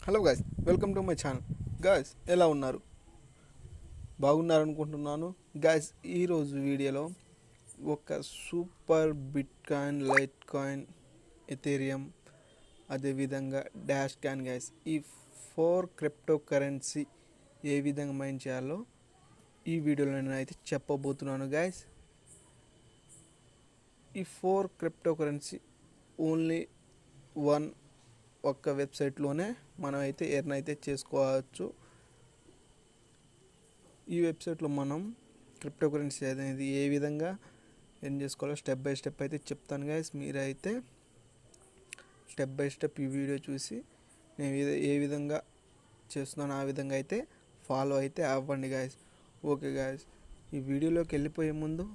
Hello guys, welcome to my channel. Guys, ఎలా ఉన్నారు? బాగున్నారనుకుంటున్నాను. Guys, ఈరోజు వీడియోలో ఒక super bit coin, light coin, Ethereum, అదేవిధంగా డాష్ కాయిన్ గాయ్స్, ఈ 4 క్రిప్టో కరెన్సీ ఏ విధంగా మైన్ చేయాలో ఈ వీడియోలో నేను అయితే చెప్పబోతున్నాను గాయ్స్. ఈ 4 క్రిప్టో కరెన్సీ ఓన్లీ ఒక్క వెబ్సైట్లోనే మనం అయితే ఎర్న్ అయితే చేసుకోవచ్చు. ఈ వెబ్సైట్లో మనం క్రిప్టో కరెన్సీ అనేది ఏ విధంగా ఎర్న్ చేసుకోవాలో స్టెప్ బై స్టెప్ అయితే చెప్తాను గైస్. మీరైతే స్టెప్ బై స్టెప్ ఈ వీడియో చూసి నేను ఏ విధంగా చేస్తున్నానో ఆ విధంగా అయితే ఫాలో అయితే అవ్వండి గాయస్. ఓకే గాయస్, ఈ వీడియోలోకి వెళ్ళిపోయే ముందు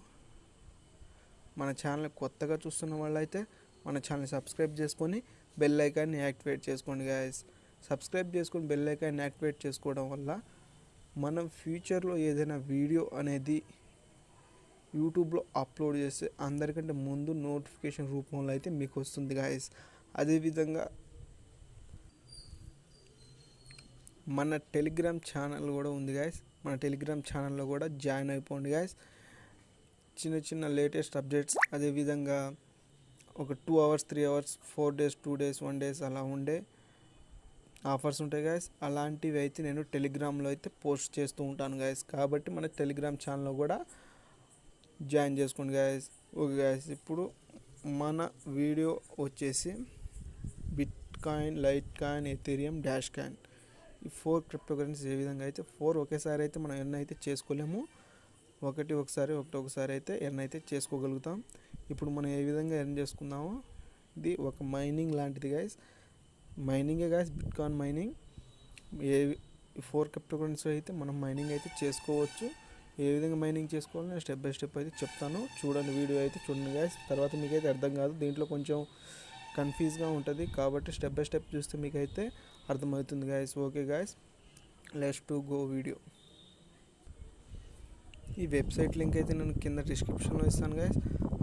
మన ఛానల్ కొత్తగా చూస్తున్న వాళ్ళైతే మన ఛానల్ సబ్స్క్రైబ్ చేసుకొని బెల్ ఐకాన్ని యాక్టివేట్ చేసుకోండి గాయస్. సబ్స్క్రైబ్ చేసుకొని బెల్ ఐకాన్ని యాక్టివేట్ చేసుకోవడం వల్ల మనం ఫ్యూచర్లో ఏదైనా వీడియో అనేది యూట్యూబ్లో అప్లోడ్ చేస్తే అందరికంటే ముందు నోటిఫికేషన్ రూపంలో అయితే మీకు వస్తుంది గాయస్. అదేవిధంగా మన టెలిగ్రామ్ ఛానల్ కూడా ఉంది గాయస్. మన టెలిగ్రామ్ ఛానల్లో కూడా జాయిన్ అయిపోండి గాయస్. చిన్న చిన్న లేటెస్ట్ అప్డేట్స్, అదేవిధంగా ఒక 2 hours 3 hours 4 days 2 days 1 days అలా ఉండే ఆఫర్స్ ఉంటాయి గాయస్. అలాంటివి అయితే నేను టెలిగ్రామ్లో అయితే పోస్ట్ చేస్తూ ఉంటాను గాయస్. కాబట్టి మన టెలిగ్రామ్ ఛానల్లో కూడా జాయిన్ చేసుకోండి గాయస్. ఓకే గాయస్, ఇప్పుడు మన వీడియో వచ్చేసి bit coin, light coin, Ethereum, dash coin, ఈ 4 క్రిప్టో కరెన్సీస్ ఏ విధంగా అయితే 4 ఒకేసారి అయితే మనం ఎర్న్ అయితే చేసుకోలేము. ఒకసారి అయితే ఎర్న్ అయితే చేసుకోగలుగుతాం. ఇప్పుడు మనం ఏ విధంగా ఎర్న్ చేసుకుందామో ఇది ఒక మైనింగ్ లాంటిది గాయస్. మైనింగే guys, bitcoin mining. 4 crypto currency అయితే మనం మైనింగ్ అయితే చేసుకోవచ్చు. ఏ విధంగా మైనింగ్ చేసుకోవాలో నేను స్టెప్ బై స్టెప్ అయితే చెప్తాను. చూడండి, వీడియో అయితే చూడండి గాయస్. తర్వాత మీకైతే అర్థం కాదు, దీంట్లో కొంచెం కన్ఫ్యూజ్గా ఉంటుంది. కాబట్టి స్టెప్ బై స్టెప్ చూస్తే మీకైతే అర్థమవుతుంది guys. Okay guys, let's to go video. ఈ వెబ్సైట్ లింక్ అయితే నేను కింద డిస్క్రిప్షన్లో ఇస్తాను గాయస్.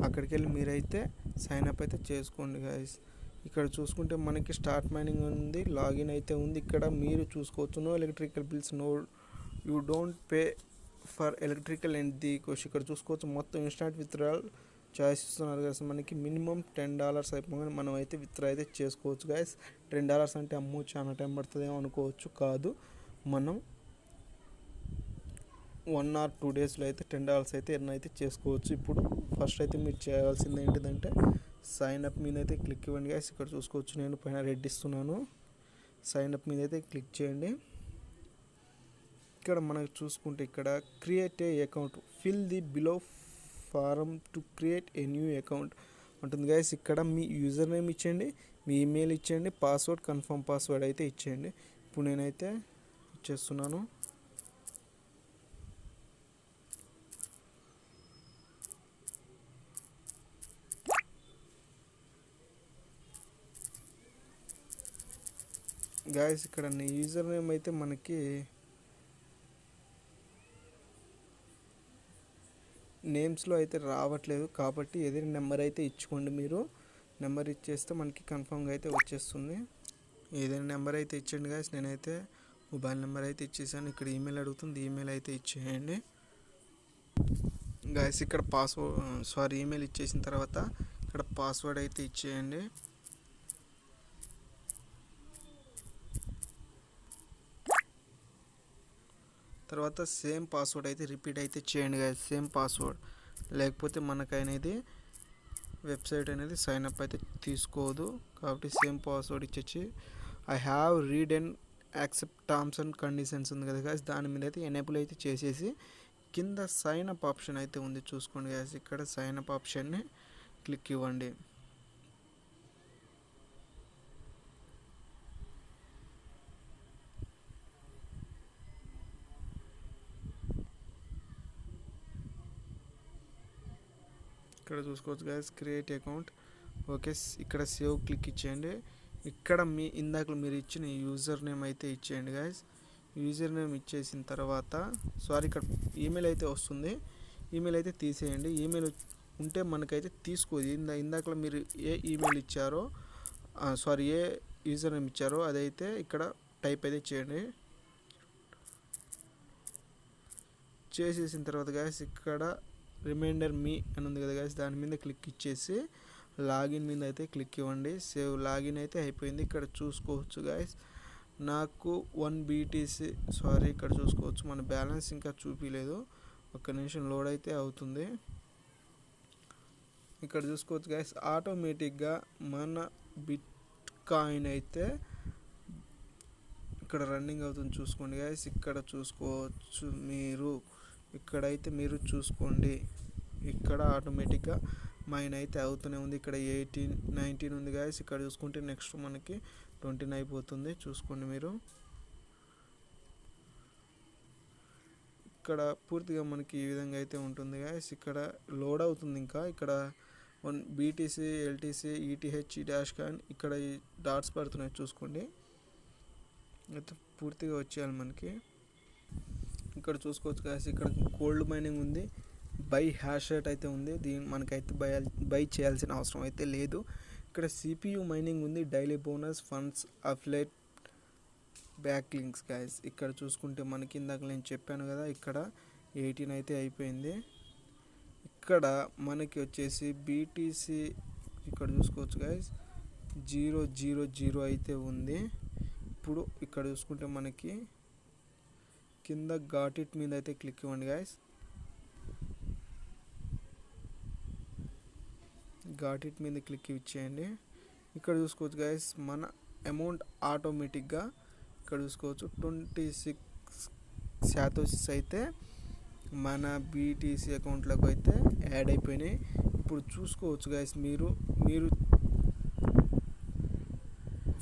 అక్కడికి వెళ్ళి మీరైతే సైన్ అప్ అయితే చేసుకోండి గాయస్. ఇక్కడ చూసుకుంటే మనకి స్టార్ట్ మైనింగ్ ఉంది, లాగిన్ అయితే ఉంది. ఇక్కడ మీరు చూసుకోవచ్చు, no electrical bills, no you don't pay for electrical and the cost. ఇక్కడ చూసుకోవచ్చు మొత్తం ఇన్స్టాంట్ విత్డ్రాల్ చాయిస్ ఇస్తున్నారు కదా. మనకి మినిమం $10 అయిపోగానే మనం అయితే విత్డ్రా అయితే చేసుకోవచ్చు గాయస్. $10 అంటే అమ్మో చాలా టైం పడుతుందేమో అనుకోవచ్చు. కాదు, మనం 1 or 2 daysలో అయితే $10 అయితే ఎర్న్ అయితే చేసుకోవచ్చు. ఇప్పుడు ఫస్ట్ అయితే మీరు చేయాల్సింది ఏంటిదంటే సైన్ అప్ మీద అయితే క్లిక్ ఇవ్వండి గాయస్. ఇక్కడ చూసుకోవచ్చు, నేను పైన రెడ్ ఇస్తున్నాను. సైన్ అప్ మీద అయితే క్లిక్ చేయండి. ఇక్కడ మనకు చూసుకుంటే ఇక్కడ create a account, fill the below form to create a new account ఉంటుంది గాయస్. ఇక్కడ మీ యూజర్ నేమ్ ఇచ్చేయండి, మీ ఈమెయిల్ ఇచ్చేయండి, పాస్వర్డ్, కన్ఫర్మ్ పాస్వర్డ్ అయితే ఇచ్చేయండి. ఇప్పుడు నేనైతే ఇచ్చేస్తున్నాను. గాయస్, ఇక్కడ యూజర్ నేమ్ అయితే మనకి నేమ్స్లో అయితే రావట్లేదు. కాబట్టి ఏదైనా నెంబర్ అయితే ఇచ్చుకోండి. మీరు నెంబర్ ఇచ్చేస్తే మనకి కన్ఫర్మ్గా అయితే వచ్చేస్తుంది. ఏదైనా నెంబర్ అయితే ఇచ్చేయండి గాయస్. నేనైతే మొబైల్ నెంబర్ అయితే ఇచ్చేసాను. ఇక్కడ ఈమెయిల్ అడుగుతుంది, ఈమెయిల్ అయితే ఇచ్చేయండి గాయస్. ఇక్కడ ఈమెయిల్ ఇచ్చేసిన తర్వాత ఇక్కడ పాస్వర్డ్ అయితే ఇచ్చేయండి. తర్వాత సేమ్ పాస్వర్డ్ అయితే రిపీట్ అయితే చేయండి గాయస్, సేమ్ పాస్వర్డ్. లేకపోతే మనకనేది వెబ్సైట్ అనేది సైన్ అప్ అయితే తీసుకోదు. కాబట్టి సేమ్ పాస్వర్డ్ ఇచ్చేసి I have read and accept terms and conditions ఉంది కదా గాయస్, దాని మీద అయితే ఎనేబుల్ అయితే చేసేసి కింద సైన్ అప్ ఆప్షన్ అయితే ఉంది, చూసుకోండి గాయస్. ఇక్కడ సైన్ అప్ ఆప్షన్ని క్లిక్ ఇవ్వండి. ఇక్కడ చూసుకోవచ్చు గాయస్, క్రియేట్ అకౌంట్. ఓకే, ఇక్కడ సేవ్ క్లిక్ ఇచ్చేయండి. ఇక్కడ ఇందాక మీరు ఇచ్చిన యూజర్ నేమ్ అయితే ఇచ్చేయండి గాయస్. యూజర్ నేమ్ ఇచ్చేసిన తర్వాత ఇక్కడ ఈమెయిల్ అయితే వస్తుంది, ఈమెయిల్ అయితే తీసేయండి. ఈమెయిల్ ఉంటే మనకైతే తీసుకోదు. ఇందాక మీరు ఏ ఈమెయిల్ ఇచ్చారో ఏ యూజర్ నేమ్ ఇచ్చారో అదైతే ఇక్కడ టైప్ అయితే చేయండి. చేసేసిన తర్వాత గాయస్ ఇక్కడ రిమైండర్ మీ అని ఉంది కదా గాయస్, దాని మీద క్లిక్ ఇచ్చేసి లాగిన్ మీద అయితే క్లిక్ ఇవ్వండి. సేవ్ లాగిన్ అయితే అయిపోయింది. ఇక్కడ చూసుకోవచ్చు గాయస్ నాకు 1 BTC ఇక్కడ చూసుకోవచ్చు మన బ్యాలెన్స్ ఇంకా చూపించలేదు. ఒక్క నిమిషం లోడ్ అయితే అవుతుంది. ఇక్కడ చూసుకోవచ్చు గాయస్ ఆటోమేటిక్గా మన బిట్ కాయిన్ అయితే ఇక్కడ రన్నింగ్ అవుతుంది. చూసుకోండి గాయస్, ఇక్కడ చూసుకోవచ్చు ఇక్కడైతే మీరు చూసుకోండి. ఇక్కడ ఆటోమేటిక్గా మైన్ అయితే అవుతూనే ఉంది. ఇక్కడ 18 19 ఉంది గాయస్. ఇక్కడ చూసుకుంటే నెక్స్ట్ మనకి 20 అయిపోతుంది. చూసుకోండి మీరు. ఇక్కడ పూర్తిగా మనకి ఈ విధంగా అయితే ఉంటుంది గాయస్. ఇక్కడ లోడ్ అవుతుంది. ఇంకా ఇక్కడ 1 BTC LTC ETH dash coin ఇక్కడ ఈ డాట్స్ పడుతున్నాయి. చూసుకోండి అయితే పూర్తిగా వచ్చేయాలి మనకి. ఇక్కడ చూసుకోవచ్చు గాయస్ ఇక్కడ గోల్డ్ మైనింగ్ ఉంది, బై హ్యాష్ రేట్ అయితే ఉంది. దీన్ని మనకైతే బై చేయాల్సిన అవసరం అయితే లేదు. ఇక్కడ CPU మైనింగ్ ఉంది, daily bonus funds affiliate backlinks guys. ఇక్కడ చూసుకుంటే మనకి ఇందాక నేను చెప్పాను కదా ఇక్కడ 18 అయితే అయిపోయింది. ఇక్కడ మనకి వచ్చేసి BTC ఇక్కడ చూసుకోవచ్చు గాయస్ 000 అయితే ఉంది. ఇప్పుడు ఇక్కడ చూసుకుంటే మనకి కింద గాట్ ఇట్ మీద అయితే క్లిక్ ఇవ్వండి గాయస్. గాట్ ఇట్ మీద క్లిక్ ఇచ్చేయండి. ఇక్కడ చూసుకోవచ్చు గాయస్ మన అమౌంట్ ఆటోమేటిక్గా ఇక్కడ చూసుకోవచ్చు 26 శాతోసిస్ అయితే మన BTC అకౌంట్లోకి అయితే యాడ్ అయిపోయినాయి. ఇప్పుడు చూసుకోవచ్చు గాయస్ మీరు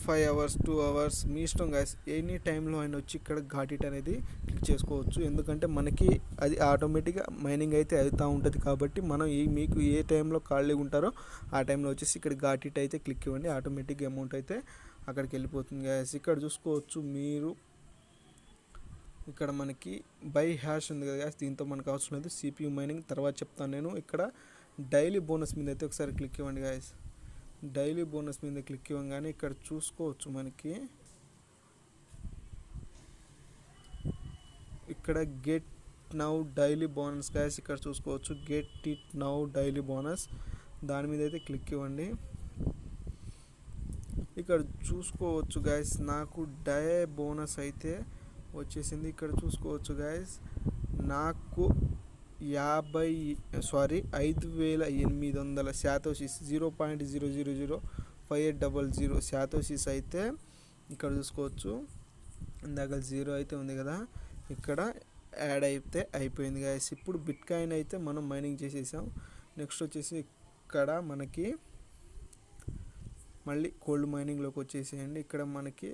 5 hours 2 hours మీ ఇష్టం గాయస్, ఎనీ టైంలో ఆయన వచ్చి ఇక్కడ ఘాట్ ఇట్ అనేది క్లిక్ చేసుకోవచ్చు. ఎందుకంటే మనకి అది ఆటోమేటిక్గా మైనింగ్ అయితే అవుతూ ఉంటుంది కాబట్టి మనం మీకు ఏ టైంలో ఖాళీగా ఉంటారో ఆ టైంలో వచ్చేసి ఇక్కడ ఘాట్ ఇట్ అయితే క్లిక్ ఇవ్వండి. ఆటోమేటిక్గా అమౌంట్ అయితే అక్కడికి వెళ్ళిపోతుంది గాయస్. ఇక్కడ చూసుకోవచ్చు మీరు ఇక్కడ మనకి బై హ్యాష్ ఉంది కదా గాయస్, దీంతో మనకు అవసరం లేదు. CPU మైనింగ్ తర్వాత చెప్తాను నేను. ఇక్కడ డైలీ బోనస్ మీద అయితే ఒకసారి క్లిక్ ఇవ్వండి గాయస్. డైలీ బోనస్ మీద క్లిక్ ఇవ్వగానే ఇక్కడ చూసుకోవచ్చు మనకి ఇక్కడ get now daily bonus guys. ఇక్కడ చూసుకోవచ్చు get it now daily bonus, దాని మీద అయితే క్లిక్ ఇవ్వండి. ఇక్కడ చూసుకోవచ్చు గాయస్ నాకు డై బోనస్ అయితే వచ్చేసింది. ఇక్కడ చూసుకోవచ్చు గాయస్ నాకు 5800 శాతోసిస్ 0.000580 శాతోసిస్ అయితే ఇక్కడ చూసుకోవచ్చు. ఇందాక 0 అయితే ఉంది కదా, ఇక్కడ యాడ్ అయితే అయిపోయింది గాయస్. ఇప్పుడు బిట్ కాయిన్ అయితే మనం మైనింగ్ చేసేసాం. నెక్స్ట్ వచ్చేసి ఇక్కడ మనకి మళ్ళీ కోల్డ్ మైనింగ్లోకి వచ్చేసేయండి. ఇక్కడ మనకి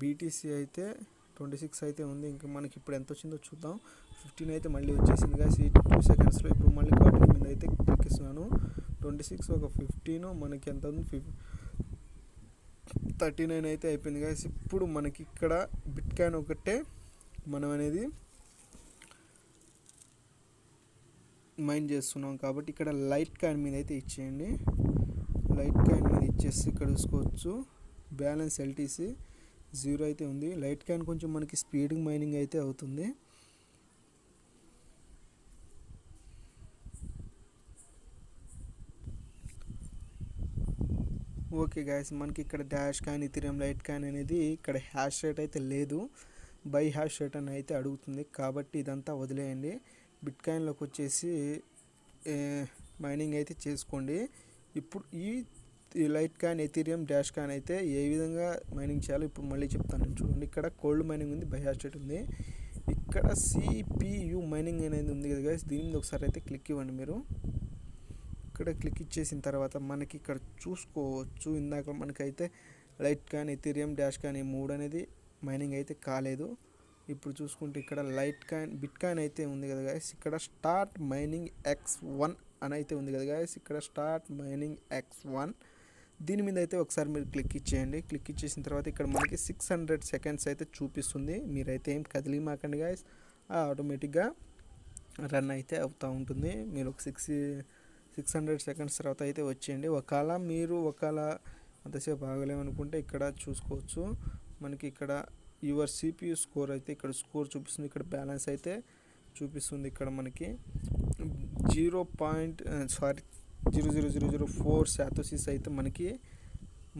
BTC అయితే 26 అయితే ఉంది. ఇంకా మనకి ఇప్పుడు ఎంత వచ్చిందో చూద్దాం. 15 అయితే మళ్ళీ వచ్చేసింది గాయస్ ఈ 2 secondsలో. ఇప్పుడు మళ్ళీ కాపీ మీద అయితే క్లిక్ ఇస్తున్నాను. 26 ఒక 15 మనకి ఎంత ఉంది 39 అయితే అయిపోయింది గాయస్. ఇప్పుడు మనకి ఇక్కడ బిట్ కాయిన్ ఒకటే మనం అనేది మైన్ చేస్తున్నాం కాబట్టి ఇక్కడ లైట్ కాయిన్ మీద అయితే ఇచ్చేయండి. లైట్ కాయిన్ మీద ఇచ్చేసి ఇక్కడ చూసుకోవచ్చు బ్యాలెన్స్ LTC 0 అయితే ఉంది. లైట్ కాయిన్ కొంచెం మనకి స్పీడ్ మైనింగ్ అయితే అవుతుంది. ఓకే గాయస్ మనకి ఇక్కడ dash coin Ethereum light coin అనేది ఇక్కడ హ్యాష్ రేట్ అయితే లేదు, బై హ్యాష్ రేట్ అని అయితే అడుగుతుంది కాబట్టి ఇదంతా వదిలేయండి. బిట్ కాయిన్లోకి వచ్చేసి మైనింగ్ అయితే చేసుకోండి. ఇప్పుడు ఈ light coin Ethereum dash coin అయితే ఏ విధంగా మైనింగ్ చేయాలో ఇప్పుడు మళ్ళీ చెప్తాను నేను. చూడండి ఇక్కడ కోల్డ్ మైనింగ్ ఉంది, బై హ్యాష్ రేట్ ఉంది. ఇక్కడ CPU మైనింగ్ అనేది ఉంది కదా గైస్, దీని మీద ఒకసారి అయితే క్లిక్ ఇవ్వండి మీరు. ఇక్కడ క్లిక్ ఇచ్చేసిన తర్వాత మనకి ఇక్కడ చూసుకోవచ్చు ఇందాక మనకైతే light coin Ethereum dash coin ఈ 3 అనేది మైనింగ్ అయితే కాలేదు. ఇప్పుడు చూసుకుంటే ఇక్కడ లైట్ కాయిన్ బిట్ కాయిన్ అయితే ఉంది కదా గైస్, ఇక్కడ స్టార్ట్ మైనింగ్ X1 అని అయితే ఉంది కదా గైస్. ఇక్కడ స్టార్ట్ మైనింగ్ X1 దీని మీద అయితే ఒకసారి మీరు క్లిక్ ఇచ్చేయండి. క్లిక్ ఇచ్చేసిన తర్వాత ఇక్కడ మనకి 600 seconds అయితే చూపిస్తుంది. మీరైతే ఏం కదిలిమాకండి గైస్, ఆటోమేటిక్గా రన్ అయితే అవుతూ ఉంటుంది. మీరు ఒక 600 seconds తర్వాత అయితే వచ్చేయండి. ఒకవేళ మీరు అంతసేపు ఆగలేమనుకుంటే ఇక్కడ చూసుకోవచ్చు మనకి ఇక్కడ యువర్ సిపియు స్కోర్ అయితే ఇక్కడ స్కోర్ చూపిస్తుంది, ఇక్కడ బ్యాలెన్స్ అయితే చూపిస్తుంది. ఇక్కడ మనకి 0.000004 శాతోసిస్ అయితే మనకి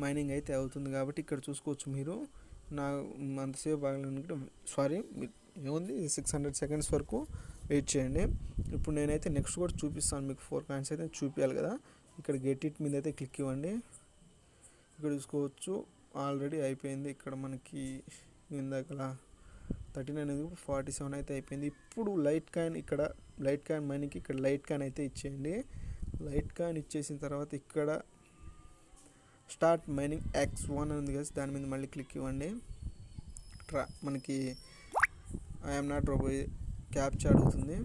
మైనింగ్ అయితే అవుతుంది. కాబట్టి ఇక్కడ చూసుకోవచ్చు మీరు. నా అంతసేపు బాగాలనుకుంటే ఏముంది 600 సెకండ్స్ వరకు వెయిట్ చేయండి. ఇప్పుడు నేనైతే నెక్స్ట్ కూడా చూపిస్తాను మీకు. 4 కాయిన్స్ అయితే చూపించాలి కదా. ఇక్కడ గెట్ ఇట్ మీద అయితే క్లిక్ ఇవ్వండి. ఇక్కడ చూసుకోవచ్చు ఆల్రెడీ అయిపోయింది. ఇక్కడ మనకి ఇందాకలా 39 అనేది 47 అయితే అయిపోయింది. ఇప్పుడు లైట్ కాయిన్, ఇక్కడ లైట్ కాయిన్ మైనింగ్కి ఇక్కడ లైట్ కాయిన్ అయితే ఇచ్చేయండి. లైట్ కాయిన్ ఇచ్చేసిన తర్వాత ఇక్కడ స్టార్ట్ మైనింగ్ X1 అని ఉంది కదా, దాని మీద మళ్ళీ క్లిక్ ఇవ్వండి. మనకి ఐఎమ్ నాట్ రోబో క్యాప్చా అడుగుతుంది,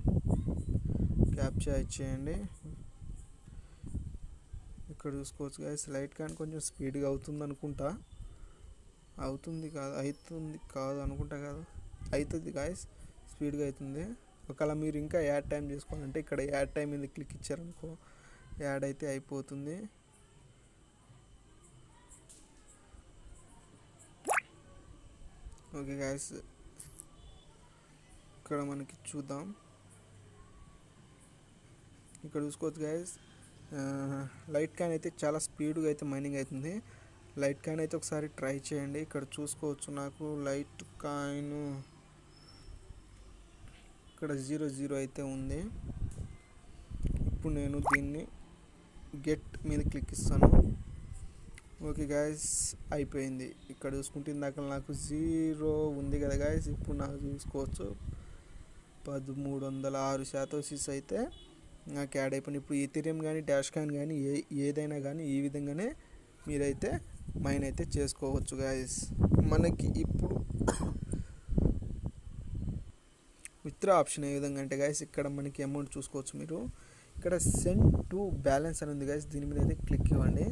క్యాప్చా ఇచ్చేయండి. ఇక్కడ చూసుకోవచ్చు గైస్, లైట్ కాయిన్ కొంచెం స్పీడ్గా అవుతుంది అనుకుంటా. అవుతుంది కాదు అనుకుంటా కాదు, అవుతుంది గాయస్, స్పీడ్గా అవుతుంది. ఒకవేళ మీరు ఇంకా యాడ్ టైం చేసుకోవాలంటే ఇక్కడ యాడ్ టైం మీద క్లిక్ ఇచ్చారనుకో, యాడ్ అయితే అయిపోతుంది. ఓకే గాయస్, ఇక్కడ మనకి చూద్దాం. ఇక్కడ చూసుకోవచ్చు గాయస్, లైట్ కాయిన్ అయితే చాలా స్పీడ్గా అయితే మైనింగ్ అవుతుంది. లైట్ కాయిన్ అయితే ఒకసారి ట్రై చేయండి. ఇక్కడ చూసుకోవచ్చు నాకు లైట్ కాయిన్ ఇక్కడ 00 అయితే ఉంది. ఇప్పుడు నేను దీన్ని గెట్ మీద క్లిక్ ఇస్తాను. ఓకే గాయస్, అయిపోయింది. ఇక్కడ చూసుకుంటే ఇందాక నాకు 0 ఉంది కదా గాయస్, ఇప్పుడు నాకు చూసుకోవచ్చు 1306 శాతోసిస్ అయితే నాకు యాడ్ అయిపోయింది. ఇప్పుడు ఈథీరియం కానీ డాష్ కాయిన్ కానీ ఏదైనా కానీ ఈ విధంగానే మీరైతే మైన్ అయితే చేసుకోవచ్చు గాయస్. మనకి ఇప్పుడు విత్డ్రా ఆప్షన్ ఏ విధంగా అంటే గాయస్, ఇక్కడ మనకి అమౌంట్ చూసుకోవచ్చు మీరు. ఇక్కడ సెండ్ టు బ్యాలెన్స్ అని ఉంది గాయస్, దీని మీద అయితే క్లిక్ ఇవ్వండి.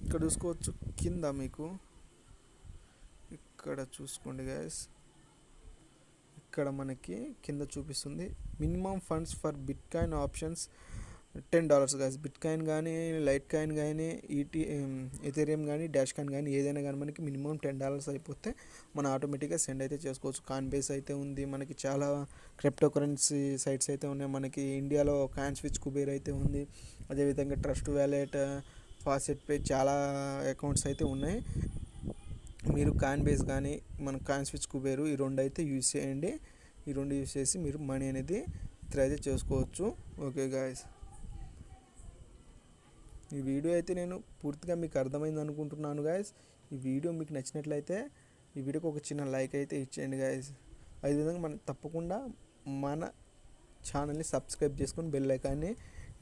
ఇక్కడ చూసుకోవచ్చు కింద మీకు, ఇక్కడ చూసుకోండి గాయస్, ఇక్కడ మనకి కింద చూపిస్తుంది minimum funds for bit coin options $10 guys. Bit coin కానీ లైట్ కాయిన్ కానీ ఈథీరియం కానీ డాష్ కాయిన్ కానీ ఏదైనా కానీ మనకి మినిమం $10 అయిపోతే మనం ఆటోమేటిక్గా సెండ్ అయితే చేసుకోవచ్చు. కాయిన్బేస్ అయితే ఉంది, మనకి చాలా క్రిప్టో కరెన్సీ సైట్స్ అయితే ఉన్నాయి. మనకి ఇండియాలో కాయిన్స్విచ్ కుబేర్ అయితే ఉంది, అదేవిధంగా ట్రస్ట్ వ్యాలెట్, ఫాసెట్ పే, చాలా అకౌంట్స్ అయితే ఉన్నాయి. మీరు కాయిన్బేస్ కానీ మన కాయిన్స్విచ్ కుబేరు ఈ రెండు అయితే యూజ్ చేయండి. ఈ రెండు యూజ్ చేసి మీరు మనీ అనేది విత్డ్రా అయితే చేసుకోవచ్చు. ఓకే గాయస్, ఈ వీడియో అయితే నేను పూర్తిగా మీకు అర్థమైంది అనుకుంటున్నాను గాయస్. ఈ వీడియో మీకు నచ్చినట్లయితే ఈ వీడియోకి ఒక చిన్న లైక్ అయితే ఇచ్చేయండి గాయస్. అదేవిధంగా మనం తప్పకుండా మన ఛానల్ని సబ్స్క్రైబ్ చేసుకొని బెల్ ఐకాన్ని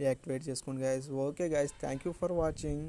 యాక్టివేట్ చేసుకోండి guys. Okay guys, thank you for watching.